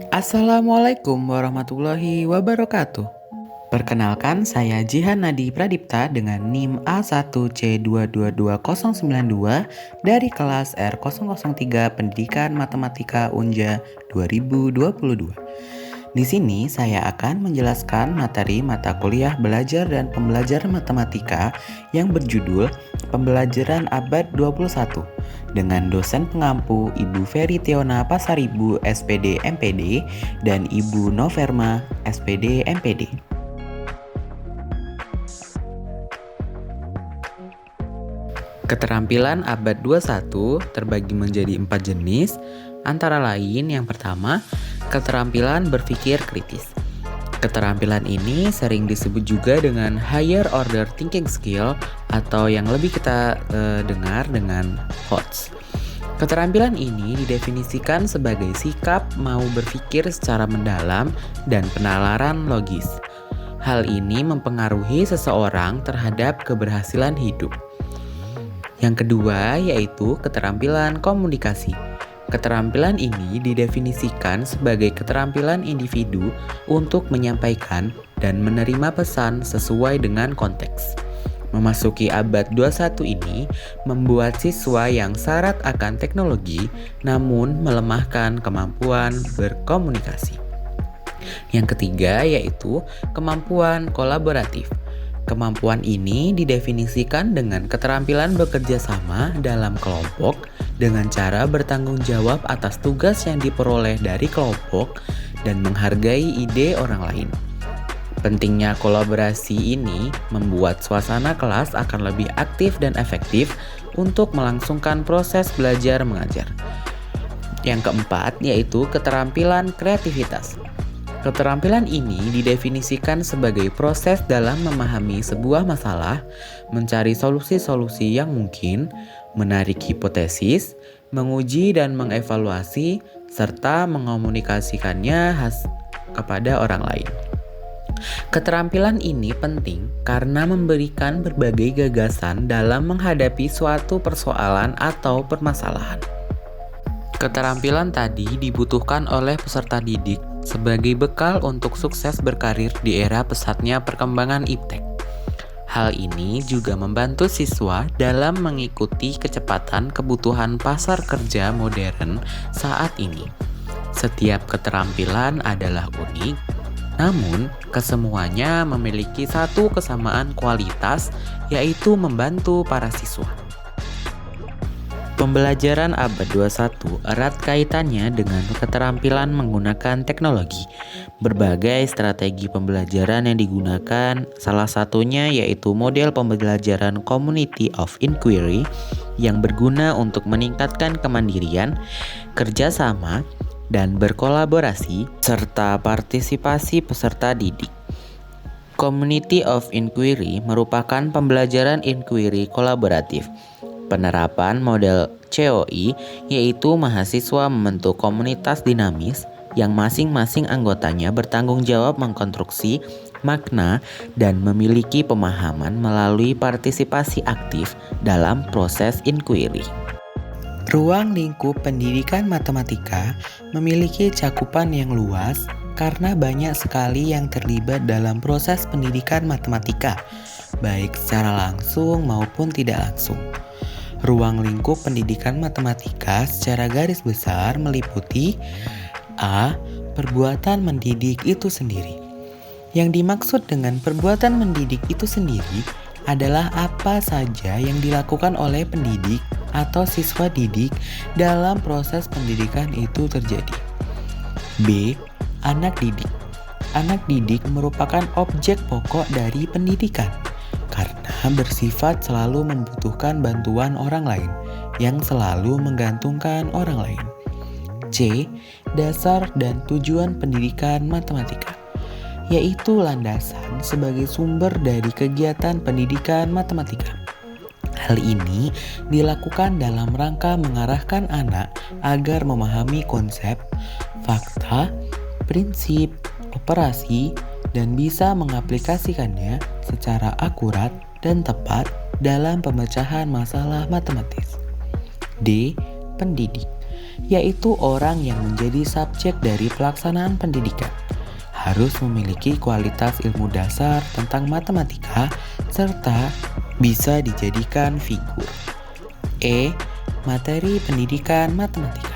Assalamualaikum warahmatullahi wabarakatuh. Perkenalkan, saya Jihan Nadi Pradipta dengan NIM A1C222092 dari kelas R003 Pendidikan Matematika Unja 2022. Di sini saya akan menjelaskan materi mata kuliah belajar dan pembelajaran matematika yang berjudul Pembelajaran Abad 21 dengan dosen pengampu Ibu Ferry Tiona Pasaribu SPD MPD dan Ibu Noverma SPD MPD. Keterampilan abad 21 terbagi menjadi 4 jenis, antara lain yang pertama, keterampilan berpikir kritis. Keterampilan ini sering disebut juga dengan higher order thinking skill atau yang lebih kita dengar dengan HOTS. Keterampilan ini didefinisikan sebagai sikap mau berpikir secara mendalam dan penalaran logis. Hal ini mempengaruhi seseorang terhadap keberhasilan hidup. Yang kedua yaitu keterampilan komunikasi. Keterampilan ini didefinisikan sebagai keterampilan individu untuk menyampaikan dan menerima pesan sesuai dengan konteks. Memasuki abad 21 ini membuat siswa yang syarat akan teknologi namun melemahkan kemampuan berkomunikasi. Yang ketiga yaitu kemampuan kolaboratif. Kemampuan ini didefinisikan dengan keterampilan bekerja sama dalam kelompok dengan cara bertanggung jawab atas tugas yang diperoleh dari kelompok dan menghargai ide orang lain. Pentingnya kolaborasi ini membuat suasana kelas akan lebih aktif dan efektif untuk melangsungkan proses belajar mengajar. Yang keempat yaitu keterampilan kreativitas. Keterampilan ini didefinisikan sebagai proses dalam memahami sebuah masalah, mencari solusi-solusi yang mungkin, menarik hipotesis, menguji dan mengevaluasi, serta mengomunikasikannya kepada orang lain. Keterampilan ini penting karena memberikan berbagai gagasan dalam menghadapi suatu persoalan atau permasalahan. Keterampilan tadi dibutuhkan oleh peserta didik sebagai bekal untuk sukses berkarir di era pesatnya perkembangan iptek. Hal ini juga membantu siswa dalam mengikuti kecepatan kebutuhan pasar kerja modern saat ini. Setiap keterampilan adalah unik, namun kesemuanya memiliki satu kesamaan kualitas, yaitu membantu para siswa. Pembelajaran abad 21 erat kaitannya dengan keterampilan menggunakan teknologi. Berbagai strategi pembelajaran yang digunakan, salah satunya yaitu model pembelajaran Community of Inquiry yang berguna untuk meningkatkan kemandirian, kerjasama, dan berkolaborasi, serta partisipasi peserta didik. Community of Inquiry merupakan pembelajaran inquiry kolaboratif. Penerapan model COI yaitu mahasiswa membentuk komunitas dinamis yang masing-masing anggotanya bertanggung jawab mengkonstruksi makna dan memiliki pemahaman melalui partisipasi aktif dalam proses inquiry. Ruang lingkup pendidikan matematika memiliki cakupan yang luas karena banyak sekali yang terlibat dalam proses pendidikan matematika, baik secara langsung maupun tidak langsung. Ruang lingkup pendidikan matematika secara garis besar meliputi A. Perbuatan mendidik itu sendiri. Yang dimaksud dengan perbuatan mendidik itu sendiri adalah apa saja yang dilakukan oleh pendidik atau siswa didik dalam proses pendidikan itu terjadi. B. Anak didik. Anak didik merupakan objek pokok dari pendidikan karena bersifat selalu membutuhkan bantuan orang lain yang selalu menggantungkan orang lain. C. Dasar dan tujuan pendidikan matematika, yaitu landasan sebagai sumber dari kegiatan pendidikan matematika. Hal ini dilakukan dalam rangka mengarahkan anak agar memahami konsep, fakta, prinsip, operasi, dan bisa mengaplikasikannya secara akurat dan tepat dalam pemecahan masalah matematis. D. Pendidik. yaitu orang yang menjadi subjek dari pelaksanaan pendidikan. Harus memiliki kualitas ilmu dasar tentang matematika serta bisa dijadikan figur. E. Materi pendidikan matematika,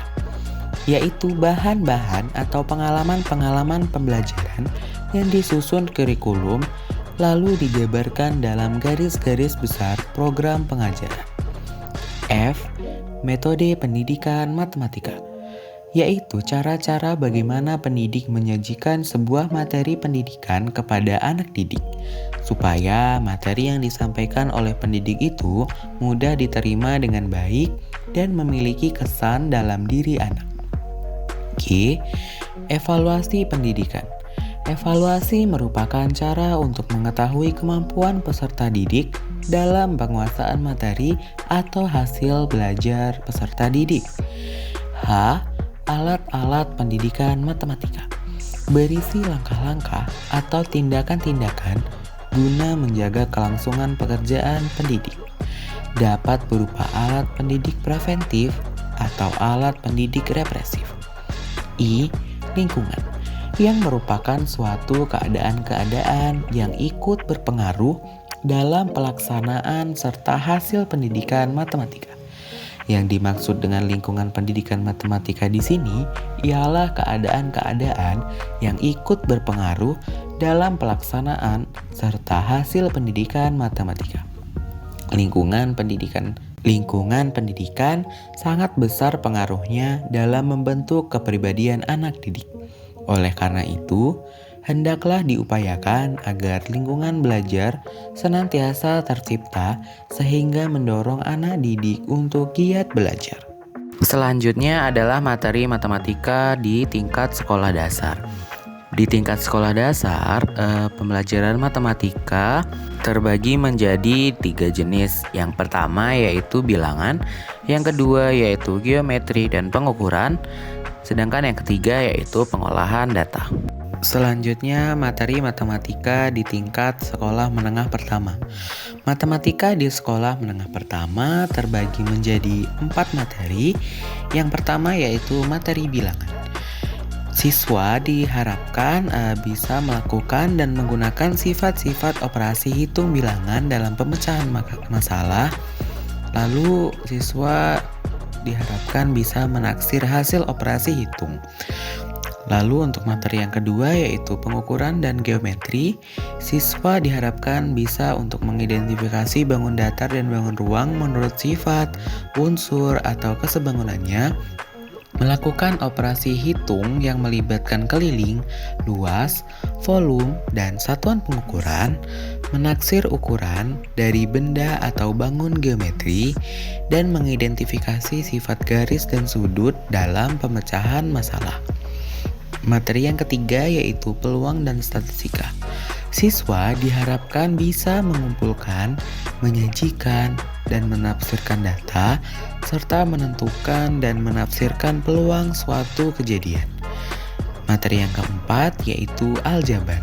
yaitu bahan-bahan atau pengalaman-pengalaman pembelajaran yang disusun kurikulum lalu dijabarkan dalam garis-garis besar program pengajaran. F. Metode pendidikan matematika, yaitu cara-cara bagaimana pendidik menyajikan sebuah materi pendidikan kepada anak didik, supaya materi yang disampaikan oleh pendidik itu mudah diterima dengan baik dan memiliki kesan dalam diri anak. G. Evaluasi pendidikan. Evaluasi merupakan cara untuk mengetahui kemampuan peserta didik dalam penguasaan materi atau hasil belajar peserta didik. H. Alat-alat pendidikan matematika, berisi langkah-langkah atau tindakan-tindakan guna menjaga kelangsungan pekerjaan pendidik. Dapat berupa alat pendidik preventif atau alat pendidik represif. I. Lingkungan, yang merupakan suatu keadaan-keadaan yang ikut berpengaruh dalam pelaksanaan serta hasil pendidikan matematika. Yang dimaksud dengan lingkungan pendidikan matematika di sini ialah keadaan-keadaan yang ikut berpengaruh dalam pelaksanaan serta hasil pendidikan matematika. Lingkungan pendidikan sangat besar pengaruhnya dalam membentuk kepribadian anak didik. Oleh karena itu, hendaklah diupayakan agar lingkungan belajar senantiasa tercipta sehingga mendorong anak didik untuk giat belajar. Selanjutnya adalah materi matematika di tingkat sekolah dasar. Di tingkat sekolah dasar, pembelajaran matematika terbagi menjadi 3 jenis. Yang pertama yaitu bilangan, yang kedua yaitu geometri dan pengukuran, sedangkan yang ketiga yaitu pengolahan data. Selanjutnya, materi matematika di tingkat sekolah menengah pertama. Matematika di sekolah menengah pertama terbagi menjadi 4 materi. Yang pertama yaitu materi bilangan. Siswa diharapkan bisa melakukan dan menggunakan sifat-sifat operasi hitung bilangan dalam pemecahan masalah. Lalu siswa diharapkan bisa menaksir hasil operasi hitung. Lalu untuk materi yang kedua yaitu pengukuran dan geometri, siswa diharapkan bisa untuk mengidentifikasi bangun datar dan bangun ruang menurut sifat, unsur, atau kesebangunannya, melakukan operasi hitung yang melibatkan keliling, luas, volume, dan satuan pengukuran, menaksir ukuran dari benda atau bangun geometri, dan mengidentifikasi sifat garis dan sudut dalam pemecahan masalah. Materi yang ketiga yaitu peluang dan statistika. Siswa diharapkan bisa mengumpulkan, menyajikan, dan menafsirkan data, serta menentukan dan menafsirkan peluang suatu kejadian. Materi yang keempat yaitu aljabar.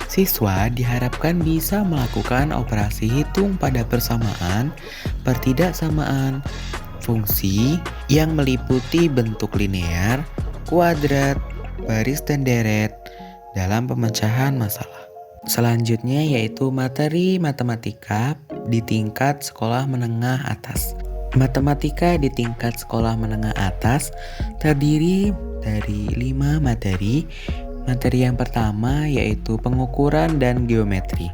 Siswa diharapkan bisa melakukan operasi hitung pada persamaan, pertidaksamaan, fungsi yang meliputi bentuk linear, kuadrat, baris dan deret dalam pemecahan masalah. Selanjutnya yaitu materi matematika di tingkat sekolah menengah atas. Matematika di tingkat sekolah menengah atas terdiri dari 5 materi. Materi yang pertama yaitu pengukuran dan geometri.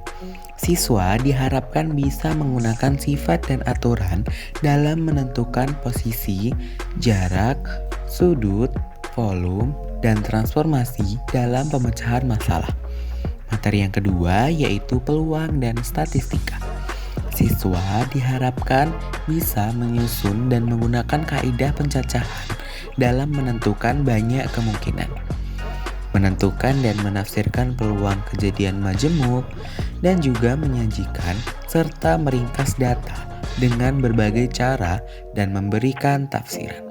Siswa diharapkan bisa menggunakan sifat dan aturan dalam menentukan posisi, jarak, sudut, volume, dan transformasi dalam pemecahan masalah. Materi yang kedua yaitu peluang dan statistika. Siswa diharapkan bisa menyusun dan menggunakan kaidah pencacahan dalam menentukan banyak kemungkinan, menentukan dan menafsirkan peluang kejadian majemuk, dan juga menyajikan serta meringkas data dengan berbagai cara dan memberikan tafsiran.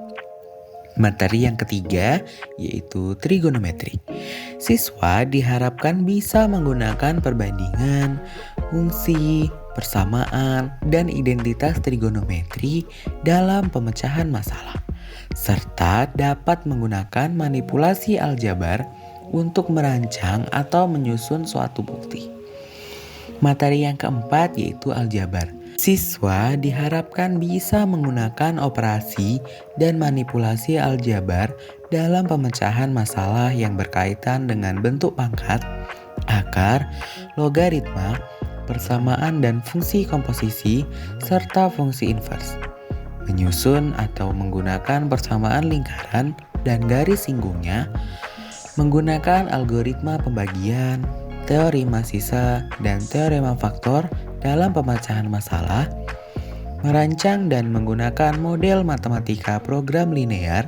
Materi yang ketiga yaitu trigonometri. Siswa diharapkan bisa menggunakan perbandingan, fungsi, persamaan, dan identitas trigonometri dalam pemecahan masalah. serta dapat menggunakan manipulasi aljabar untuk merancang atau menyusun suatu bukti. Materi yang keempat yaitu aljabar. Siswa diharapkan bisa menggunakan operasi dan manipulasi aljabar dalam pemecahan masalah yang berkaitan dengan bentuk pangkat, akar, logaritma, persamaan dan fungsi komposisi, serta fungsi invers. Menyusun atau menggunakan persamaan lingkaran dan garis singgungnya, menggunakan algoritma pembagian, teori masisa, dan teorema faktor dalam pemecahan masalah, merancang dan menggunakan model matematika program linear,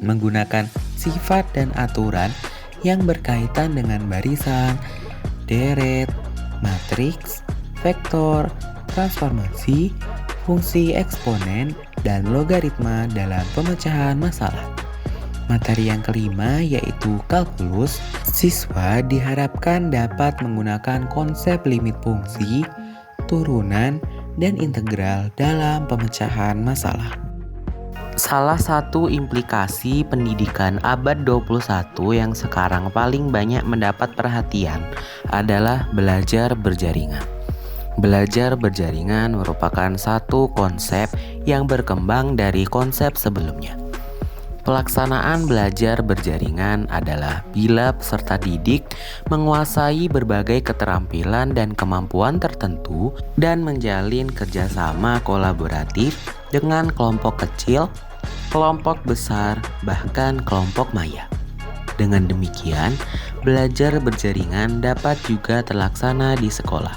menggunakan sifat dan aturan yang berkaitan dengan barisan, deret, matriks, vektor, transformasi, fungsi eksponen, dan logaritma dalam pemecahan masalah. Materi yang kelima yaitu kalkulus. Siswa diharapkan dapat menggunakan konsep limit fungsi, turunan, dan integral dalam pemecahan masalah. Salah satu implikasi pendidikan abad 21 yang sekarang paling banyak mendapat perhatian adalah belajar berjaringan. Belajar berjaringan merupakan satu konsep yang berkembang dari konsep sebelumnya. Pelaksanaan belajar berjaringan adalah bila peserta didik menguasai berbagai keterampilan dan kemampuan tertentu dan menjalin kerjasama kolaboratif dengan kelompok kecil, kelompok besar, bahkan kelompok maya. Dengan demikian, belajar berjaringan dapat juga terlaksana di sekolah.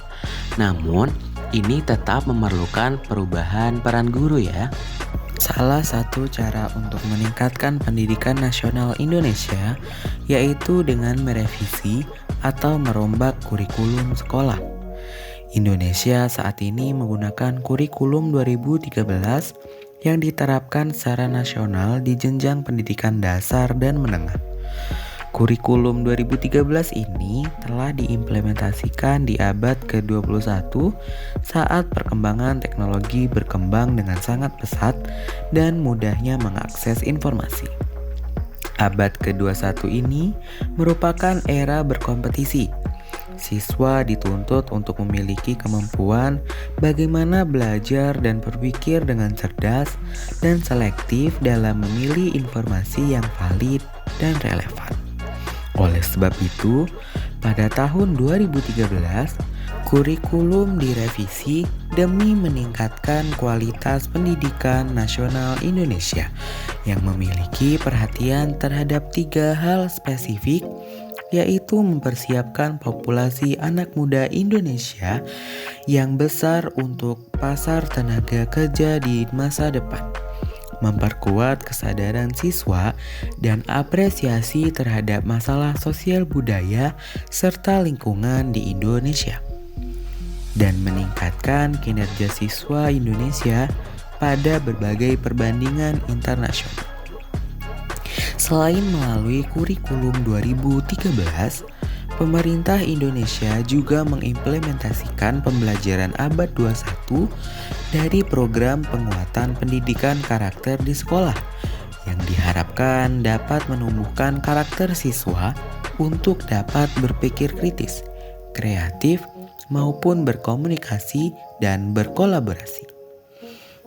Namun, ini tetap memerlukan perubahan peran guru ya. Salah satu cara untuk meningkatkan pendidikan nasional Indonesia yaitu dengan merevisi atau merombak kurikulum sekolah. Indonesia saat ini menggunakan kurikulum 2013 yang diterapkan secara nasional di jenjang pendidikan dasar dan menengah. Kurikulum 2013 ini telah diimplementasikan di abad ke-21 saat perkembangan teknologi berkembang dengan sangat pesat dan mudahnya mengakses informasi. Abad ke-21 ini merupakan era berkompetisi. Siswa dituntut untuk memiliki kemampuan bagaimana belajar dan berpikir dengan cerdas dan selektif dalam memilih informasi yang valid dan relevan. Oleh sebab itu, pada tahun 2013, kurikulum direvisi demi meningkatkan kualitas pendidikan nasional Indonesia yang memiliki perhatian terhadap 3 hal spesifik, yaitu mempersiapkan populasi anak muda Indonesia yang besar untuk pasar tenaga kerja di masa depan, memperkuat kesadaran siswa dan apresiasi terhadap masalah sosial budaya serta lingkungan di Indonesia, dan meningkatkan kinerja siswa Indonesia pada berbagai perbandingan internasional. Selain melalui kurikulum 2013, pemerintah Indonesia juga mengimplementasikan pembelajaran abad 21 dari program penguatan pendidikan karakter di sekolah yang diharapkan dapat menumbuhkan karakter siswa untuk dapat berpikir kritis, kreatif, maupun berkomunikasi dan berkolaborasi.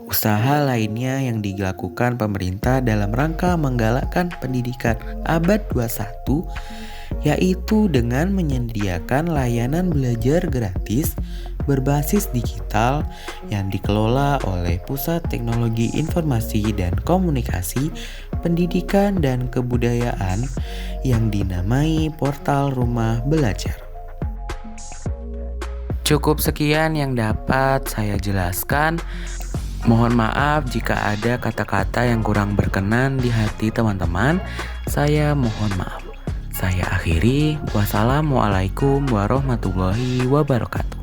Usaha lainnya yang dilakukan pemerintah dalam rangka menggalakkan pendidikan abad 21 yaitu dengan menyediakan layanan belajar gratis berbasis digital yang dikelola oleh Pusat Teknologi Informasi dan Komunikasi Pendidikan dan Kebudayaan yang dinamai Portal Rumah Belajar. Cukup sekian yang dapat saya jelaskan. Mohon maaf jika ada kata-kata yang kurang berkenan di hati teman-teman. Saya mohon maaf. Saya akhiri. Wassalamualaikum warahmatullahi wabarakatuh.